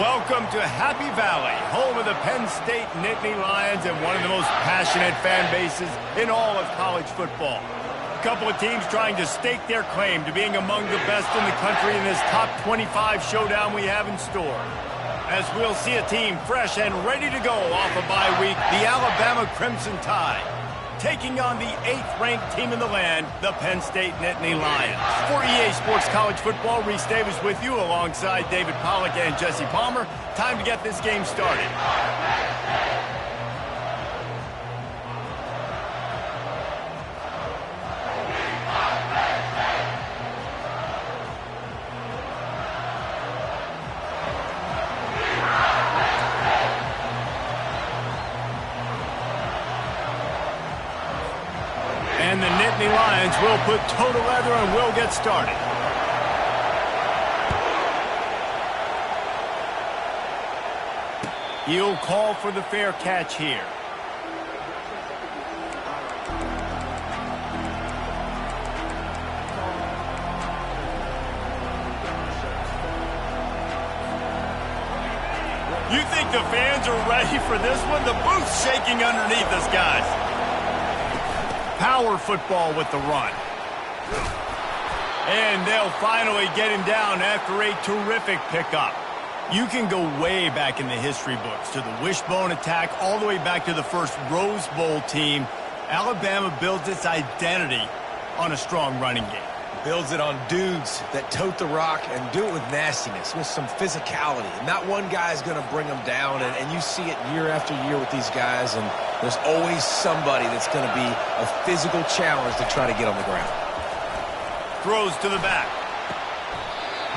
Welcome to Happy Valley, home of the Penn State Nittany Lions and one of the most passionate fan bases in all of college football. A couple of teams trying to stake their claim to being among the best in the country in this top 25 showdown we have in store. As we'll see a team fresh and ready to go off a bye week, the Alabama Crimson Tide, taking on the 8th-ranked team in the land, the Penn State Nittany Lions. For EA Sports College Football, Reese Davis with you alongside David Pollack and Jesse Palmer. Time to get this game started. And the Nittany Lions will put toe to leather and will get started. He'll call for the fair catch here. You think the fans are ready for this one? The booth's shaking underneath us, guys. Power football with the run. And they'll finally get him down after a terrific pickup. You can go way back in the history books to the wishbone attack all the way back to the first Rose Bowl team. Alabama builds its identity on a strong running game. Builds it on dudes that tote the rock and do it with nastiness, with some physicality. And not one guy's going to bring them down, and you see it year after year with these guys, and there's always somebody that's going to be a physical challenge to try to get on the ground. Throws to the back.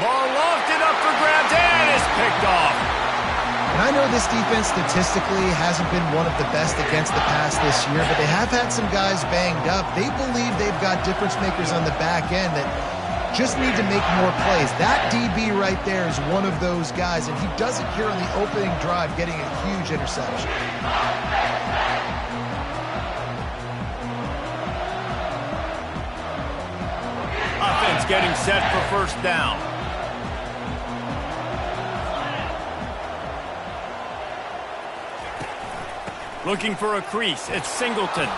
Ball lofted up for grabs, and is picked off. And I know this defense statistically hasn't been one of the best against the pass this year, but they have had some guys banged up. They believe they've got difference makers on the back end that just need to make more plays. That DB right there is one of those guys, and he does it here on the opening drive, getting a huge interception. Offense getting set for first down. Looking for a crease. It's Singleton.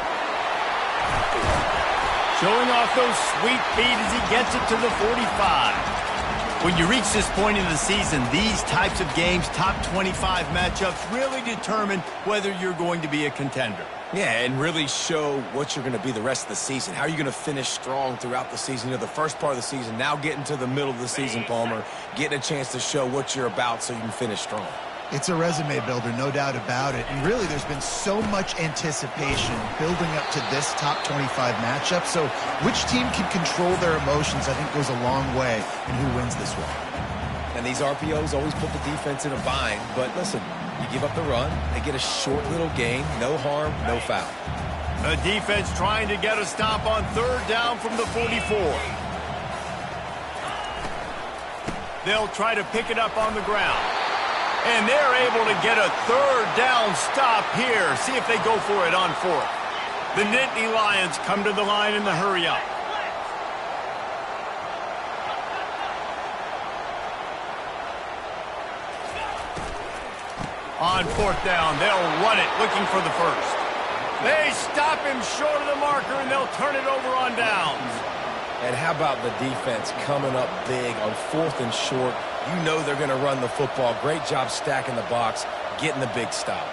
Showing off those sweet feet as he gets it to the 45. When you reach this point in the season, these types of games, top 25 matchups, really determine whether you're going to be a contender. Yeah, and really show what you're going to be the rest of the season. How are you going to finish strong throughout the season? You know, the first part of the season, now getting to the middle of the season, Palmer, getting a chance to show what you're about so you can finish strong. It's a resume builder, no doubt about it. And really, there's been so much anticipation building up to this top 25 matchup. So which team can control their emotions, I think, goes a long way in who wins this one. And these RPOs always put the defense in a bind. But listen, you give up the run, they get a short little gain, no harm, no foul. The defense trying to get a stop on third down from the 44. They'll try to pick it up on the ground. And they're able to get a third down stop here. See if they go for it on fourth. The Nittany Lions come to the line in the hurry-up. On fourth down, they'll run it, looking for the first. They stop him short of the marker, and they'll turn it over on downs. And how about the defense coming up big on fourth and short? You know they're going to run the football. Great job stacking the box, getting the big stop.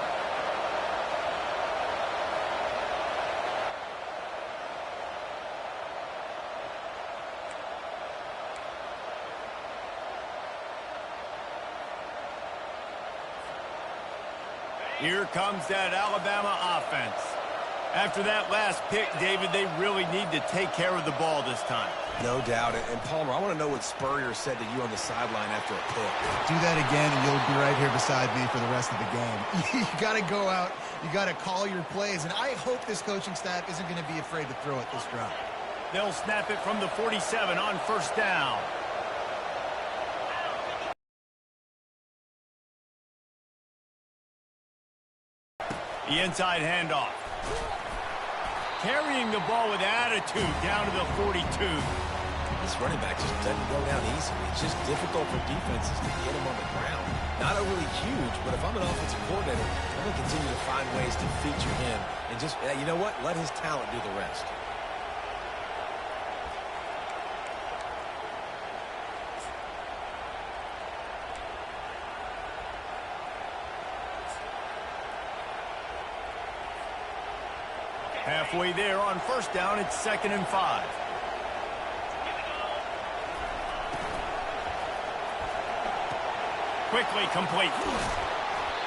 Here comes that Alabama offense. After that last pick, David, they really need to take care of the ball this time. No doubt. And Palmer, I want to know what Spurrier said to you on the sideline after a pick. Do that again, and you'll be right here beside me for the rest of the game. You got to go out. You got to call your plays. And I hope this coaching staff isn't going to be afraid to throw it this drive. They'll snap it from the 47 on first down. The inside handoff. Carrying the ball with attitude down to the 42. This running back just doesn't go down easily. It's just difficult for defenses to get him on the ground. Not overly huge, but if I'm an offensive coordinator, I'm going to continue to find ways to feature him. And just, you know what? Let his talent do the rest. Halfway there on first down, it's 2nd and 5. Quickly complete.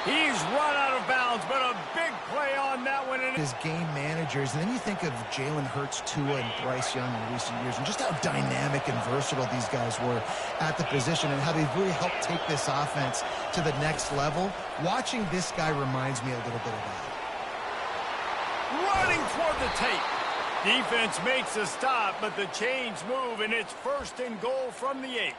He's run out of bounds, but a big play on that one. His game managers, and then you think of Jalen Hurts, Tua, and Bryce Young in recent years, and just how dynamic and versatile these guys were at the position and how they've really helped take this offense to the next level. Watching this guy reminds me a little bit of that. Running toward the tape. Defense makes a stop, but the chains move, and it's 1st and goal from the 8.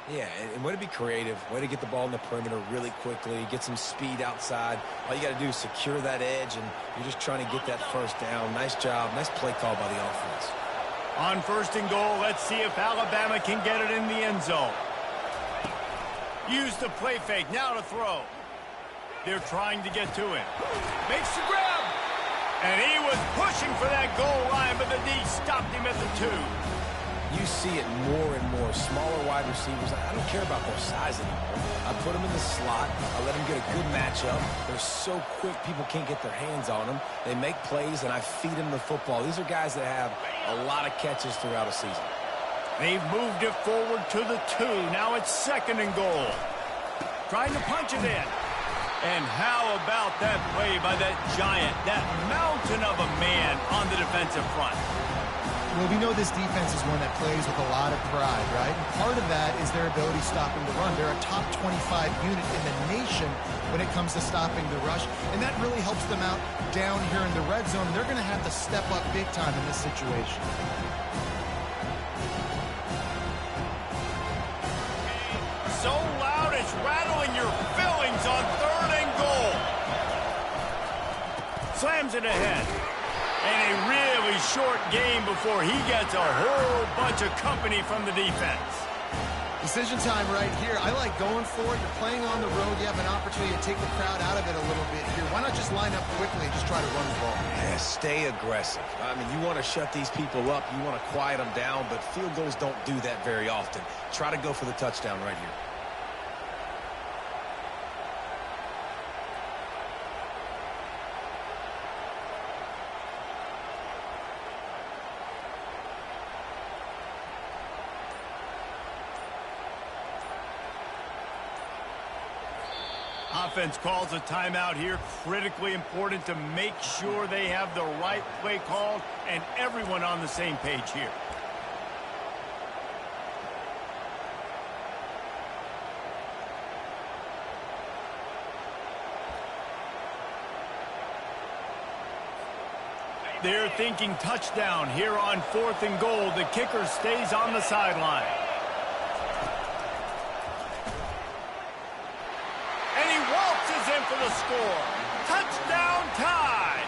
Yeah, and way to be creative, way to get the ball in the perimeter really quickly, get some speed outside. All you got to do is secure that edge, and you're just trying to get that first down. Nice job, nice play call by the offense. On 1st and goal, let's see if Alabama can get it in the end zone. Use the play fake, now to throw. They're trying to get to him. Makes the grab. And he was pushing for that goal line, but the D stopped him at the 2. You see it more and more. Smaller wide receivers, I don't care about their size anymore. I put them in the slot. I let them get a good matchup. They're so quick, people can't get their hands on them. They make plays, and I feed them the football. These are guys that have a lot of catches throughout a season. They've moved it forward to the 2. Now it's 2nd and goal. Trying to punch it in. And how about that play by that giant, that mountain of a man on the defensive front? Well, we know this defense is one that plays with a lot of pride, right? And part of that is their ability stopping the run. They're a top 25 unit in the nation when it comes to stopping the rush, and that really helps them out down here in the red zone. They're going to have to step up big time in this situation. So loud it's rattling your fillings on 3rd and goal. Slams it ahead. And a really short game before he gets a whole bunch of company from the defense. Decision time right here. I like going for it. You're playing on the road. You have an opportunity to take the crowd out of it a little bit here. Why not just line up quickly and just try to run the ball? Yeah, stay aggressive. I mean, you want to shut these people up. You want to quiet them down, but field goals don't do that very often. Try to go for the touchdown right here. Offense calls a timeout here. Critically important to make sure they have the right play called and everyone on the same page here. They're thinking touchdown here on 4th and goal. The kicker stays on the sideline. For the score. Touchdown tie.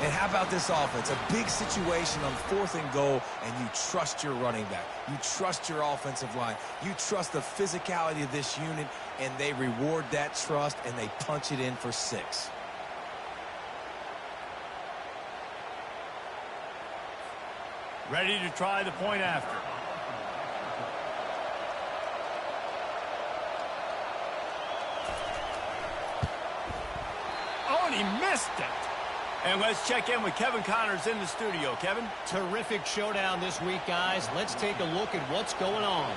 And how about this offense? A big situation on 4th and goal, and you trust your running back. You trust your offensive line. You trust the physicality of this unit, and they reward that trust, and they punch it in for 6. Ready to try the point after. He missed it. And let's check in with Kevin Connors in the studio. Kevin? Terrific showdown this week, guys. Let's take a look at what's going on.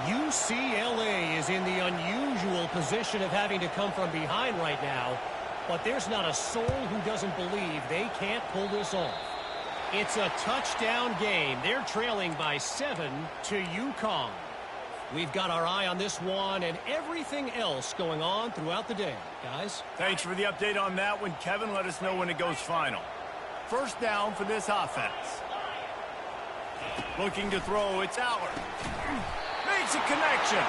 UCLA is in the unusual position of having to come from behind right now, but there's not a soul who doesn't believe they can't pull this off. It's a touchdown game. They're trailing by 7 to UConn. We've got our eye on this one and everything else going on throughout the day, guys. Thanks for the update on that one, Kevin. Let us know when it goes final. First down for this offense. Looking to throw, it's Allard. Makes a connection.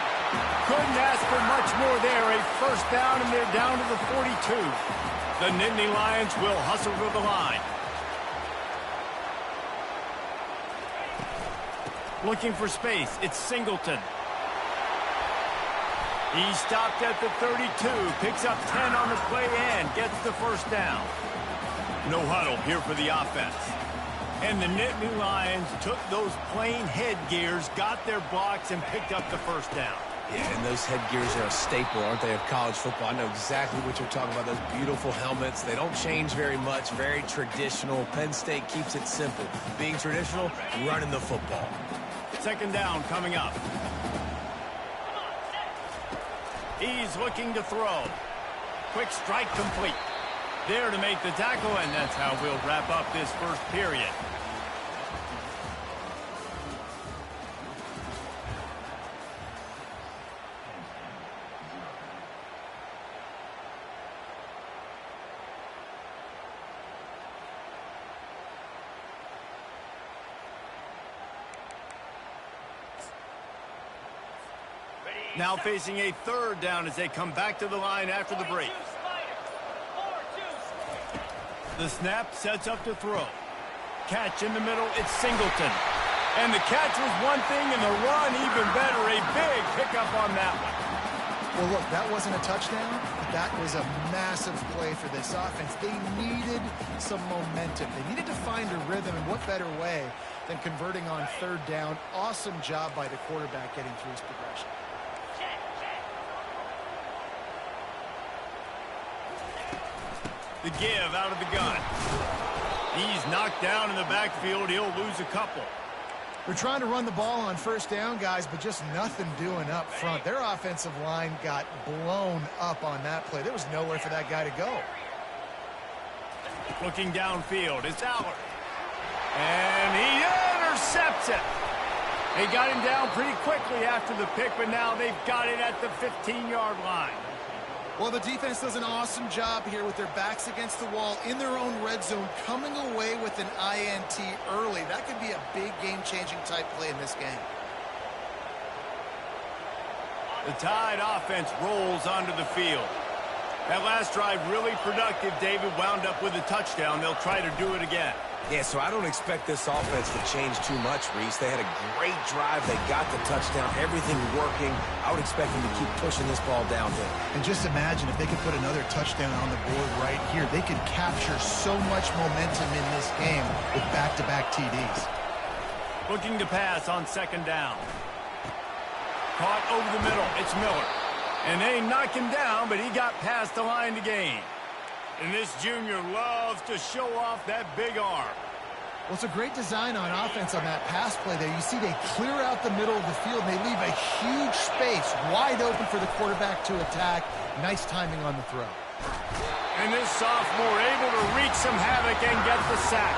Couldn't ask for much more there. A first down, and they're down to the 42. The Nittany Lions will hustle to the line. Looking for space, it's Singleton. He stopped at the 32, picks up 10 on the play and gets the first down. No huddle here for the offense. And the Nittany Lions took those plain headgears, got their blocks, and picked up the first down. Yeah, and those headgears are a staple, aren't they, of college football? I know exactly what you're talking about, those beautiful helmets. They don't change very much, very traditional. Penn State keeps it simple. Being traditional, running the football. Second down coming up. He's looking to throw. Quick strike complete. There to make the tackle, and that's how we'll wrap up this first period. Now facing a third down as they come back to the line after the break. The snap sets up to throw. Catch in the middle, it's Singleton. And the catch was one thing, and the run even better. A big pickup on that one. Well, look, that wasn't a touchdown. That was a massive play for this offense. They needed some momentum. They needed to find a rhythm, and what better way than converting on third down. Awesome job by the quarterback getting through his progression. The give out of the gun. He's knocked down in the backfield. He'll lose a couple. They're trying to run the ball on first down, guys, but just nothing doing up front. Their offensive line got blown up on that play. There was nowhere for that guy to go. Looking downfield, it's Allard. And he intercepts it. They got him down pretty quickly after the pick, but now they've got it at the 15-yard line. Well, the defense does an awesome job here with their backs against the wall in their own red zone, coming away with an INT early. That could be a big game-changing type play in this game. The Tide offense rolls onto the field. That last drive really productive. David wound up with a touchdown. They'll try to do it again. Yeah, so I don't expect this offense to change too much, Reese. They had a great drive. They got the touchdown. Everything working. I would expect them to keep pushing this ball downhill. And just imagine if they could put another touchdown on the board right here. They could capture so much momentum in this game with back-to-back TDs. Looking to pass on second down. Caught over the middle. It's Miller. And they knock him down, but he got past the line to gain. And this junior loves to show off that big arm. Well, it's a great design on offense on that pass play there. You see they clear out the middle of the field, and they leave a huge space wide open for the quarterback to attack. Nice timing on the throw. And this sophomore able to wreak some havoc and get the sack.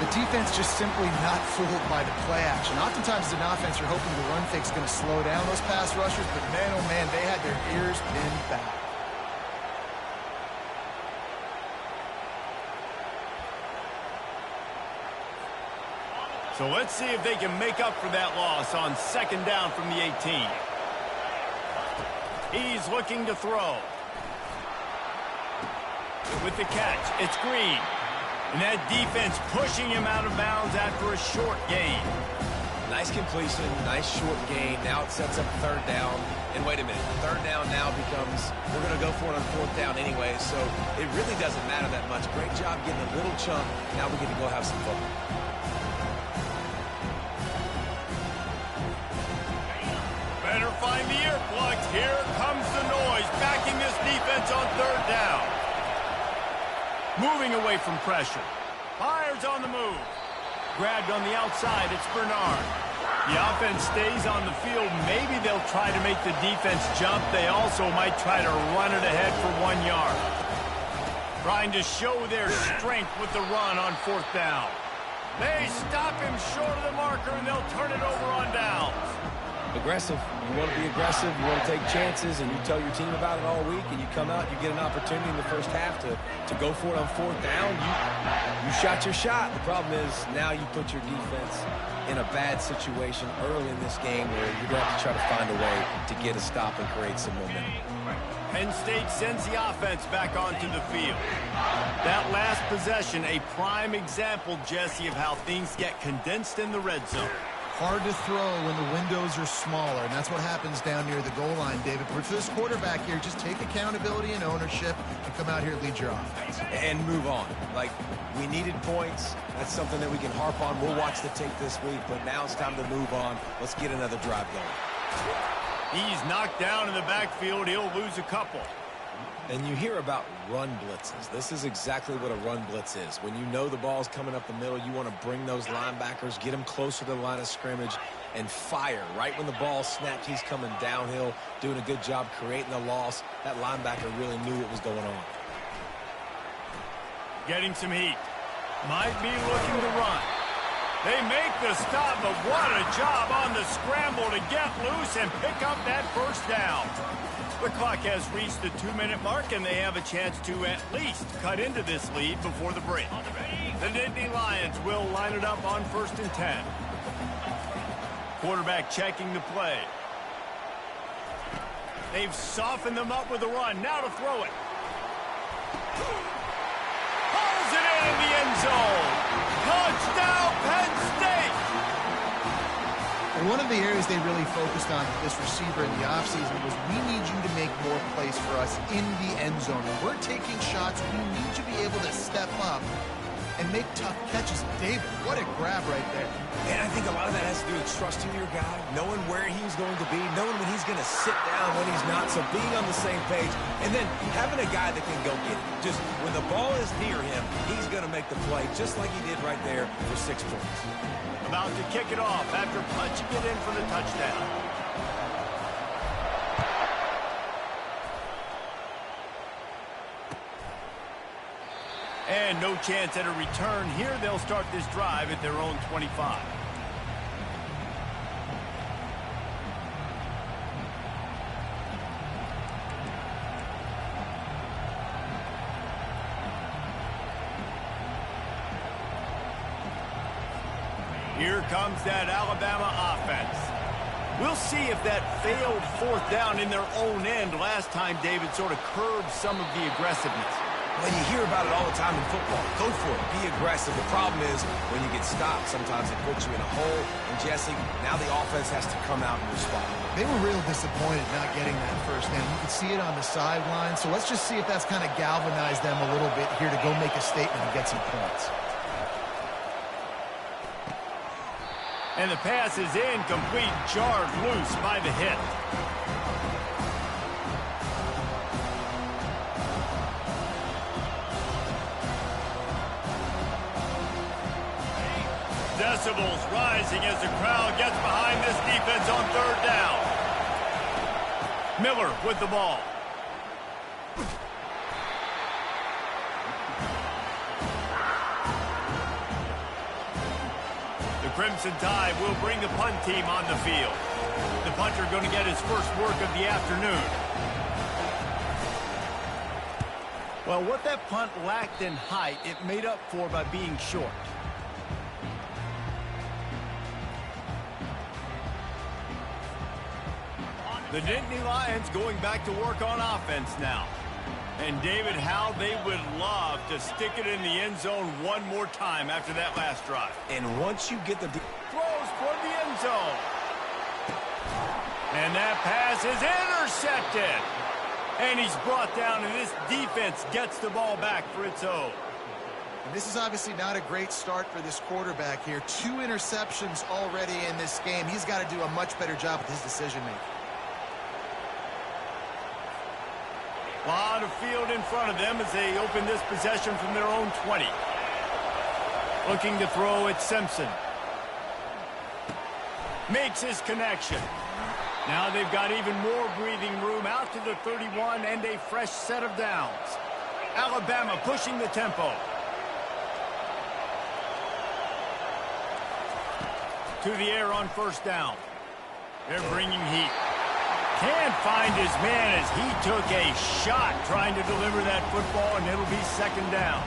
The defense just simply not fooled by the play action. Oftentimes as an offense, you're hoping the run fake's going to slow down those pass rushers, but man, oh man, they had their ears pinned back. So let's see if they can make up for that loss on second down from the 18. He's looking to throw. With the catch, it's Green. And that defense pushing him out of bounds after a short gain. Nice completion, nice short gain. Now it sets up third down. And wait a minute, third down now becomes, we're going to go for it on fourth down anyway, so it really doesn't matter that much. Great job getting a little chunk. Now we get to go have some fun. Better find the earplugs. Here comes the noise, backing this defense on third down. Moving away from pressure. Fires on the move. Grabbed on the outside, it's Bernard. The offense stays on the field. Maybe they'll try to make the defense jump. They also might try to run it ahead for 1 yard. Trying to show their strength with the run on fourth down. They stop him short of the marker, and they'll turn it over on downs. Aggressive. You want to be aggressive. You want to take chances, and you tell your team about it all week, and you come out, you get an opportunity in the first half to go for it on fourth down. You shot your shot. The problem is now you put your defense in a bad situation early in this game where you're going to have to try to find a way to get a stop and create some momentum. Penn State sends the offense back onto the field. That last possession, a prime example, Jesse, of how things get condensed in the red zone. Hard to throw when the windows are smaller, and that's what happens down near the goal line, David. But for this quarterback here, just take accountability and ownership and come out here and lead your offense. And move on. Like, we needed points. That's something that we can harp on. We'll watch the tape this week, but now it's time to move on. Let's get another drive going. He's knocked down in the backfield. He'll lose a couple. And you hear about run blitzes. This is exactly what a run blitz is. When you know the ball's coming up the middle, you want to bring those linebackers, get them closer to the line of scrimmage, and fire. Right when the ball snapped, he's coming downhill, doing a good job creating the loss. That linebacker really knew what was going on. Getting some heat. Might be looking to run. They make the stop, but what a job on the scramble to get loose and pick up that first down. The clock has reached the 2-minute mark, and they have a chance to at least cut into this lead before the break. The Nittany Lions will line it up on 1st and 10. Quarterback checking the play. They've softened them up with a run. Now to throw it. Pulls it in the end zone. Touchdown, Penn State! And one of the areas they really focused on with this receiver in the offseason was we need you to make more plays for us in the end zone. When we're taking shots, we need to be able to step up and make tough catches. David, what a grab right there. And I think a lot of that has to do with trusting your guy, knowing where he's going to be, knowing when he's going to sit down, when he's not, so being on the same page, and then having a guy that can go get it. Just when the ball is near him, he's going to make the play, just like he did right there for 6 points. About to kick it off after punching it in for the touchdown. And no chance at a return here. They'll start this drive at their own 25. Here comes that Alabama offense. We'll see if that failed 4th down in their own end last time David sort of curbed some of the aggressiveness. Well, you hear about it all the time in football. Go for it. Be aggressive. The problem is when you get stopped, sometimes it puts you in a hole. And, Jesse, now the offense has to come out and respond. They were real disappointed not getting that first down. You could see it on the sideline. So let's just see if that's kind of galvanized them a little bit here to go make a statement and get some points. And the pass is incomplete, jarred loose by the hit. Decibels rising as the crowd gets behind this defense on 3rd down. Miller with the ball. The Crimson Tide will bring the punt team on the field. The punter going to get his first work of the afternoon. Well, what that punt lacked in height, it made up for by being short. The Nittany Lions going back to work on offense now. And David, how they would love to stick it in the end zone one more time after that last drive. And once you get the... Throws for the end zone. And that pass is intercepted. And he's brought down, and this defense gets the ball back for its own. And this is obviously not a great start for this quarterback here. 2 interceptions already in this game. He's got to do a much better job with his decision-making. A lot of field in front of them as they open this possession from their own 20. Looking to throw at Simpson. Makes his connection. Now they've got even more breathing room out to the 31 and a fresh set of downs. Alabama pushing the tempo. To the air on 1st down. They're bringing heat. Can't find his man as he took a shot trying to deliver that football, and it'll be 2nd down.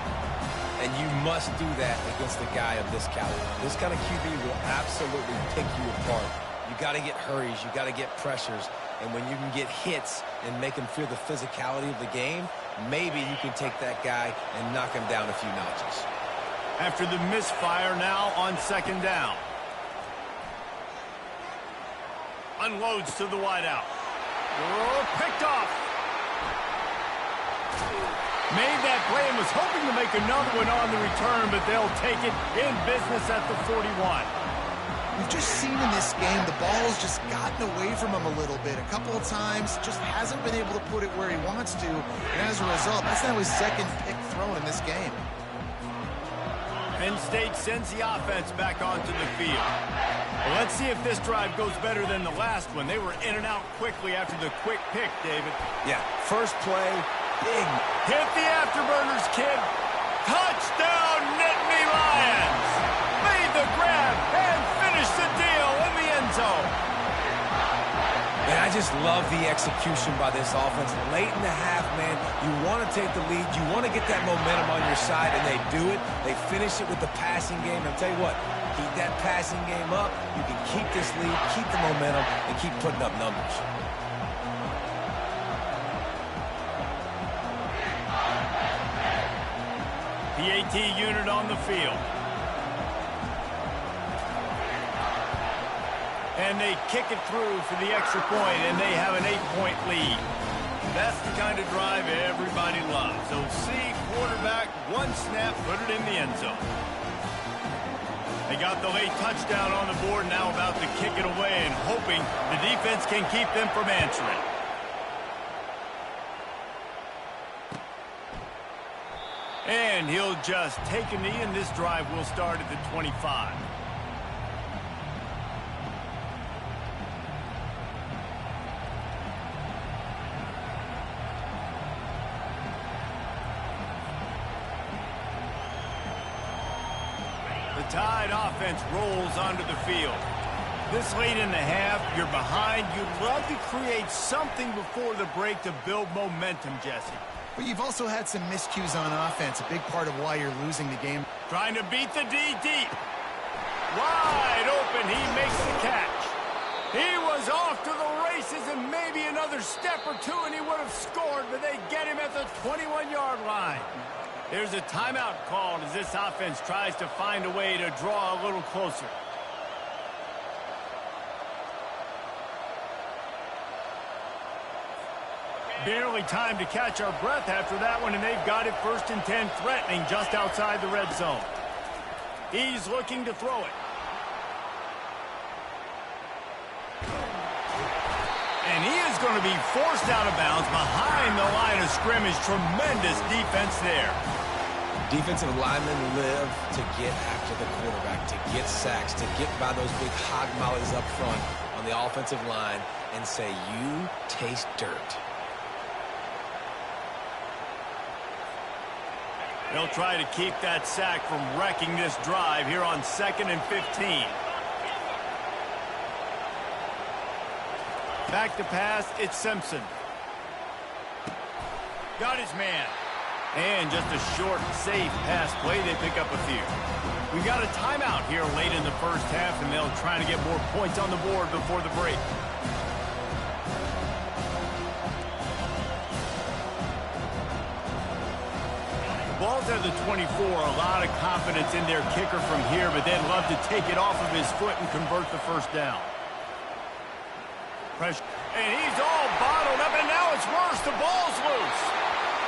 And you must do that against a guy of this caliber. This kind of QB will absolutely pick you apart. You got to get hurries. You got to get pressures. And when you can get hits and make him feel the physicality of the game, maybe you can take that guy and knock him down a few notches. After the misfire now on 2nd down. Unloads to the wideout. Oh, picked off. Made that play and was hoping to make another one on the return, but they'll take it in business at the 41. We've just seen in this game the ball's just gotten away from him a little bit. A couple of times, just hasn't been able to put it where he wants to. And as a result, that's now his second pick thrown in this game. Penn State sends the offense back onto the field. Well, let's see if this drive goes better than the last one. They were in and out quickly after the quick pick, David. Yeah, first play, big. Hit the afterburners, kid. Touchdown, Nittany Lions. Made the grab and finished the deal in the end zone. And I just love the execution by this offense. Late in the half, man, you want to take the lead. You want to get that momentum on your side, and they do it. They finish it with the passing game. I'll tell you what, keep that passing game up. You can keep this lead, keep the momentum, and keep putting up numbers. PAT unit on the field. And they kick it through for the extra point, and they have an 8-point lead. That's the kind of drive everybody loves. So see, quarterback, one snap, put it in the end zone. They got the late touchdown on the board, now about to kick it away and hoping the defense can keep them from answering. And he'll just take a knee, and this drive will start at the 25. The Tide offense rolls onto the field. This late in the half, you're behind. You'd love to create something before the break to build momentum, Jesse. But you've also had some miscues on offense, a big part of why you're losing the game. Trying to beat the D deep. Wide open, he makes the catch. He was off to the races and maybe another step or two and he would have scored, but they get him at the 21-yard line. There's a timeout called as this offense tries to find a way to draw a little closer. Barely time to catch our breath after that one, and they've got it 1st and 10, threatening just outside the red zone. He's looking to throw it. And he is going to be forced out of bounds behind the line of scrimmage. Tremendous defense there. Defensive linemen live to get after the quarterback, to get sacks, to get by those big hog mollies up front on the offensive line and say, you taste dirt. They'll try to keep that sack from wrecking this drive here on 2nd and 15. Back to pass, it's Simpson. Got his man. And just a short, safe pass play, they pick up a few. We've got a timeout here late in the first half, and they'll try to get more points on the board before the break. Ball's at the 24, a lot of confidence in their kicker from here, but they'd love to take it off of his foot and convert the first down. Pressure. And he's all bottled up, and now it's worse. The ball's loose.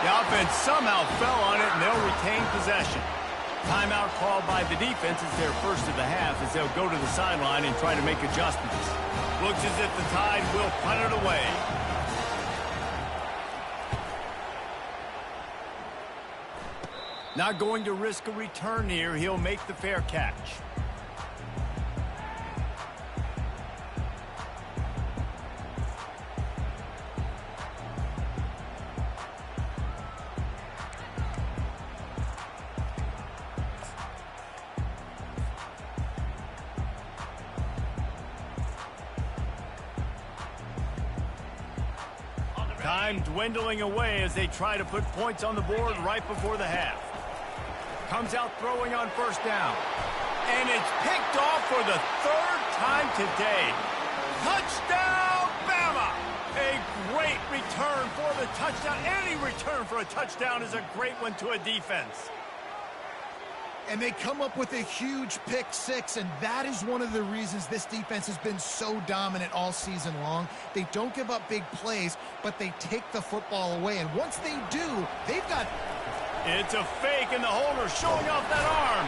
The offense somehow fell on it, and they'll retain possession. Timeout called by the defense is their first of the half as they'll go to the sideline and try to make adjustments. Looks as if the Tide will punt it away. Not going to risk a return here. He'll make the fair catch. Time dwindling away as they try to put points on the board right before the half. Comes out throwing on first down. And it's picked off for the 3rd time today. Touchdown, Bama! A great return for the touchdown. Any return for a touchdown is a great one to a defense. And they come up with a huge pick six, and that is one of the reasons this defense has been so dominant all season long. They don't give up big plays, but they take the football away. And once they do, they've got... It's a fake, and the holder showing off that arm.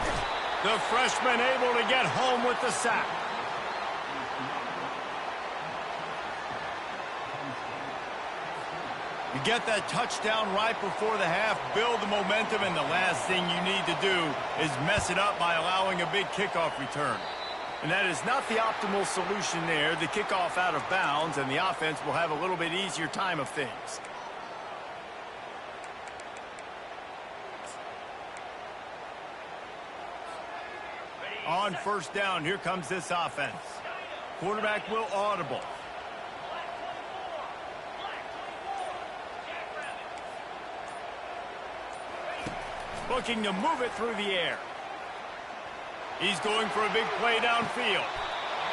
The freshman able to get home with the sack. You get that touchdown right before the half, build the momentum, and the last thing you need to do is mess it up by allowing a big kickoff return. And that is not the optimal solution there. The kickoff out of bounds, and the offense will have a little bit easier time of things. On first down, here comes this offense. Quarterback will audible. Looking to move it through the air. He's going for a big play downfield.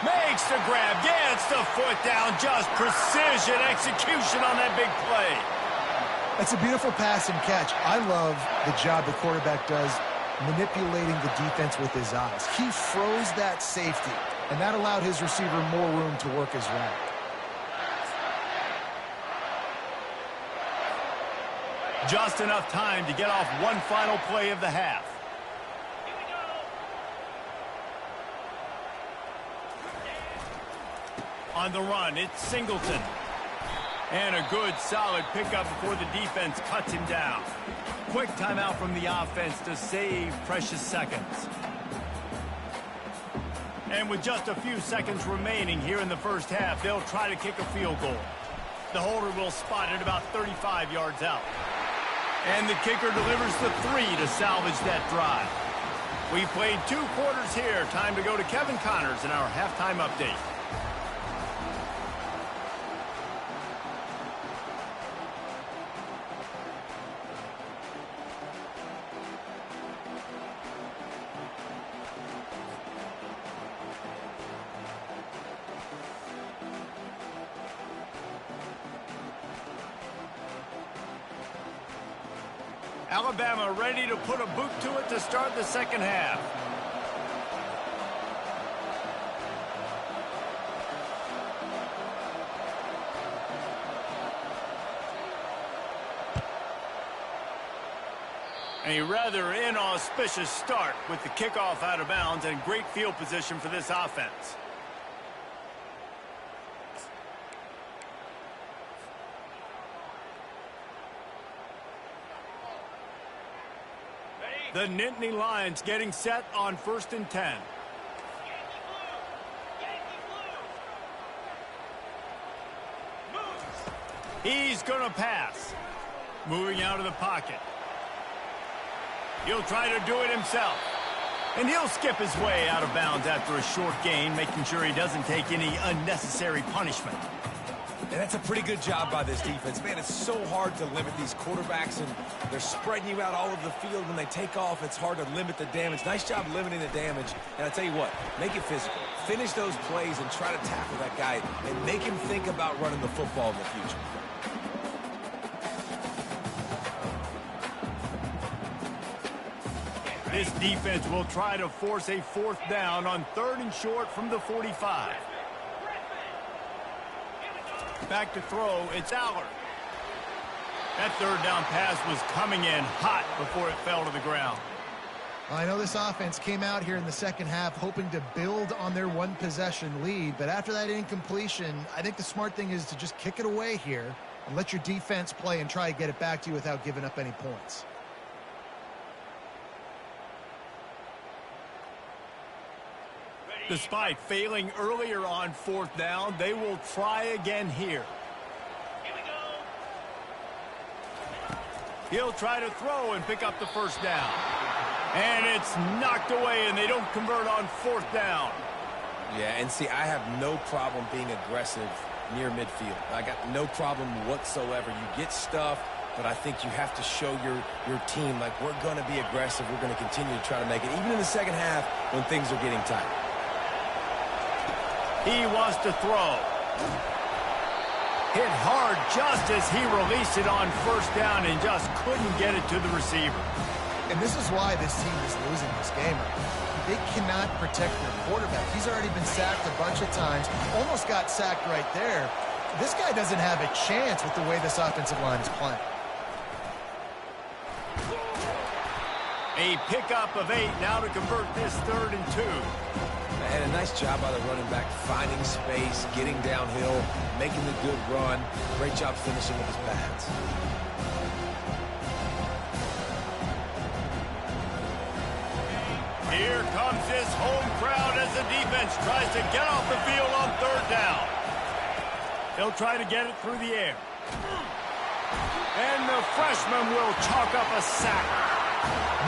Makes the grab, gets the foot down, just precision execution on that big play. That's a beautiful pass and catch. I love the job the quarterback does manipulating the defense with his eyes. He froze that safety, and that allowed his receiver more room to work his route. Just enough time to get off one final play of the half. On the run, it's Singleton. And a good, solid pickup before the defense cuts him down. Quick timeout from the offense to save precious seconds. And with just a few seconds remaining here in the first half, they'll try to kick a field goal. The holder will spot it about 35 yards out. And the kicker delivers the 3 to salvage that drive. We've played 2 quarters here. Time to go to Kevin Connors in our halftime update. Alabama ready to put a boot to it to start the second half. A rather inauspicious start with the kickoff out of bounds and great field position for this offense. The Nittany Lions getting set on 1st and 10. He's going to pass. Moving out of the pocket. He'll try to do it himself. And he'll skip his way out of bounds after a short gain, making sure he doesn't take any unnecessary punishment. And that's a pretty good job by this defense. Man, it's so hard to limit these quarterbacks, and they're spreading you out all over the field. When they take off, it's hard to limit the damage. Nice job limiting the damage. And I tell you what, make it physical. Finish those plays and try to tackle that guy and make him think about running the football in the future. This defense will try to force a 4th down on 3rd and short from the 45. Back to throw, it's Allard. That 3rd down pass was coming in hot before it fell to the ground. I know this offense came out here in the second half hoping to build on their 1-possession lead, but after that incompletion, I think the smart thing is to just kick it away here and let your defense play and try to get it back to you without giving up any points. Despite failing earlier on 4th down, they will try again here. He'll try to throw and pick up the 1st down. And it's knocked away, and they don't convert on 4th down. Yeah, and see, I have no problem being aggressive near midfield. I got no problem whatsoever. You get stuff, but I think you have to show your team, like, we're going to be aggressive. We're going to continue to try to make it, even in the second half when things are getting tight. He wants to throw. Hit hard just as he released it on 1st down and just couldn't get it to the receiver. And this is why this team is losing this game. They cannot protect their quarterback. He's already been sacked a bunch of times, almost got sacked right there. This guy doesn't have a chance with the way this offensive line is playing. A pickup of 8 now to convert this 3rd and 2. And a nice job by the running back, finding space, getting downhill, making the good run. Great job finishing with his pads. Here comes this home crowd as the defense tries to get off the field on 3rd down. They'll try to get it through the air. And the freshman will chalk up a sack.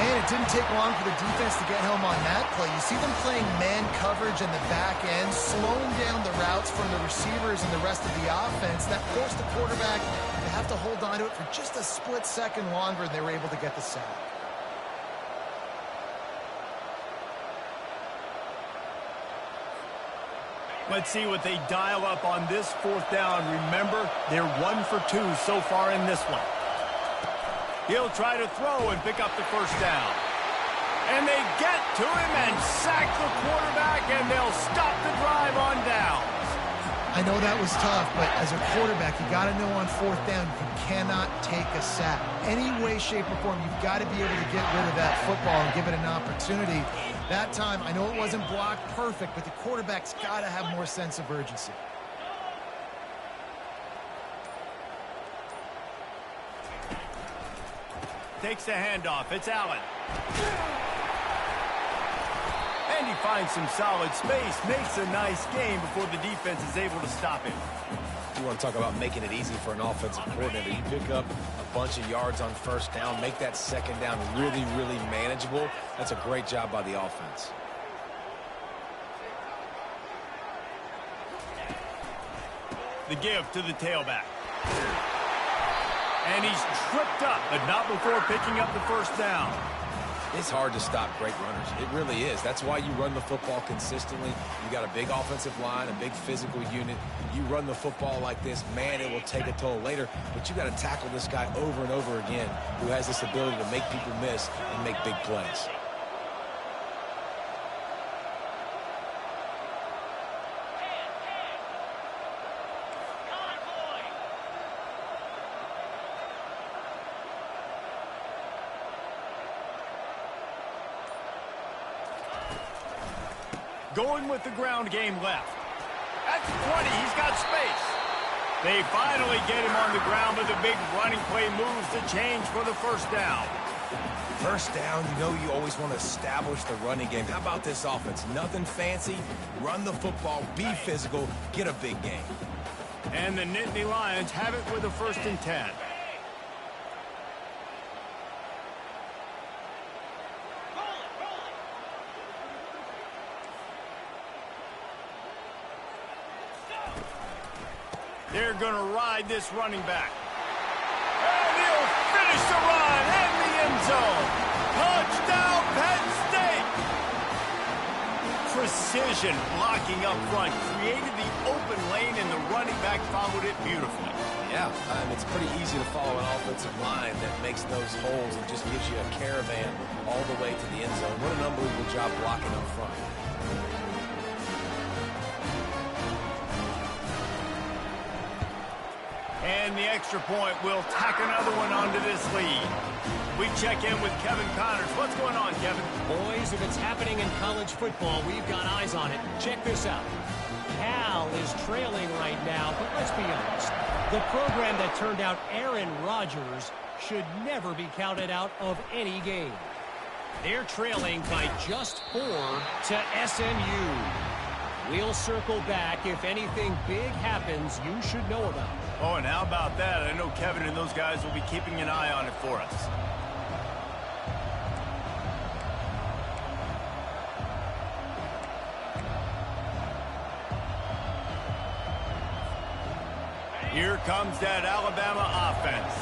Man, it didn't take long for the defense to get home on that play. You see them playing man coverage in the back end, slowing down the routes from the receivers and the rest of the offense. That forced the quarterback to have to hold on to it for just a split second longer, and they were able to get the sack. Let's see what they dial up on this 4th down. Remember, they're 1 for 2 so far in this one. He'll try to throw and pick up the 1st down. And they get to him and sack the quarterback, and they'll stop the drive on down. I know that was tough, but as a quarterback, you got to know on 4th down, you cannot take a sack. Any way, shape, or form, you've got to be able to get rid of that football and give it an opportunity. That time, I know it wasn't blocked perfect, but the quarterback's got to have more sense of urgency. Takes the handoff. It's Allen. And he finds some solid space. Makes a nice game before the defense is able to stop him. You want to talk about making it easy for an offensive coordinator. You pick up a bunch of yards on 1st down, make that 2nd down really, really manageable. That's a great job by the offense. The give to the tailback. And he's tripped up, but not before picking up the 1st down. It's hard to stop great runners. It really is. That's why you run the football consistently. You got a big offensive line, a big physical unit. You run the football like this, man, it will take a toll later. But you got to tackle this guy over and over again who has this ability to make people miss and make big plays. Going with the ground game left. At the 20, he's got space. They finally get him on the ground, but the big running play moves the change for the 1st down. 1st down, you know you always want to establish the running game. How about this offense? Nothing fancy. Run the football, be physical, get a big game. And the Nittany Lions have it with a 1st and 10. They're going to ride this running back. And he'll finish the run in the end zone. Touchdown, Penn State! Precision blocking up front created the open lane, and the running back followed it beautifully. Yeah, it's pretty easy to follow an offensive line that makes those holes and just gives you a caravan all the way to the end zone. What an unbelievable job blocking up front. And the extra point will tack another one onto this lead. We check in with Kevin Connors. What's going on, Kevin? Boys, if it's happening in college football, we've got eyes on it. Check this out. Cal is trailing right now, but let's be honest. The program that turned out Aaron Rodgers should never be counted out of any game. They're trailing by just 4 to SMU. We'll circle back if anything big happens you should know about. Oh, and how about that? I know Kevin and those guys will be keeping an eye on it for us. Here comes that Alabama offense.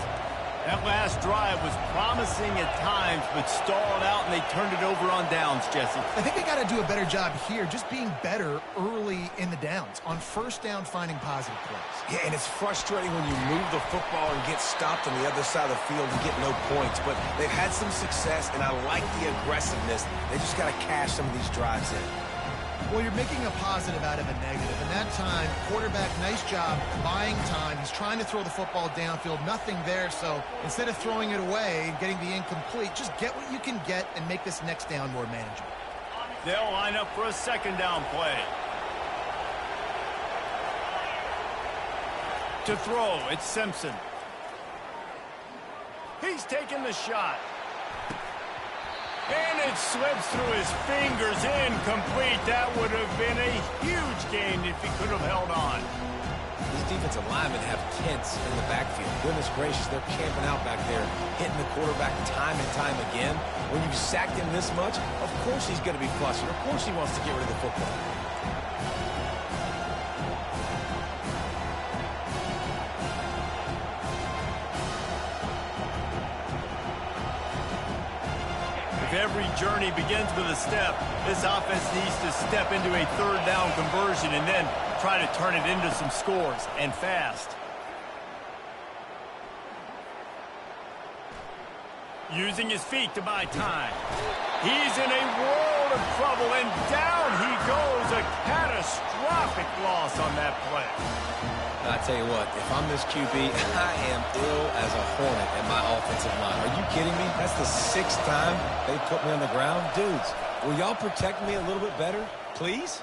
That last drive was promising at times, but stalled out, and they turned it over on downs, Jesse. I think they got to do a better job here, just being better early in the downs. On first down, finding positive plays. Yeah, and it's frustrating when you move the football and get stopped on the other side of the field and get no points. But they've had some success, and I like the aggressiveness. They just got to cash some of these drives in. Well, you're making a positive out of a negative. And that time, quarterback, nice job buying time. He's trying to throw the football downfield. Nothing there. So instead of throwing it away and getting the incomplete, just get what you can get and make this next down more manageable. They'll line up for a second down play. To throw, it's Simpson. He's taking the shot. And it slips through his fingers, incomplete. That would have been a huge gain if he could have held on. These defensive linemen have tents in the backfield. Goodness gracious, they're camping out back there, hitting the quarterback time and time again. When you've sacked him this much, of course he's going to be flustered. Of course he wants to get rid of the football. Every journey begins with a step. This offense needs to step into a third down conversion and then try to turn it into some scores, and fast. Using his feet to buy time. He's in a world of trouble, and down he goes. A catastrophic loss on that play. I tell you what, if I'm this QB, I am ill as a hornet in my offensive line. Are you kidding me? That's the 6th time they put me on the ground. Dudes, will y'all protect me a little bit better, please?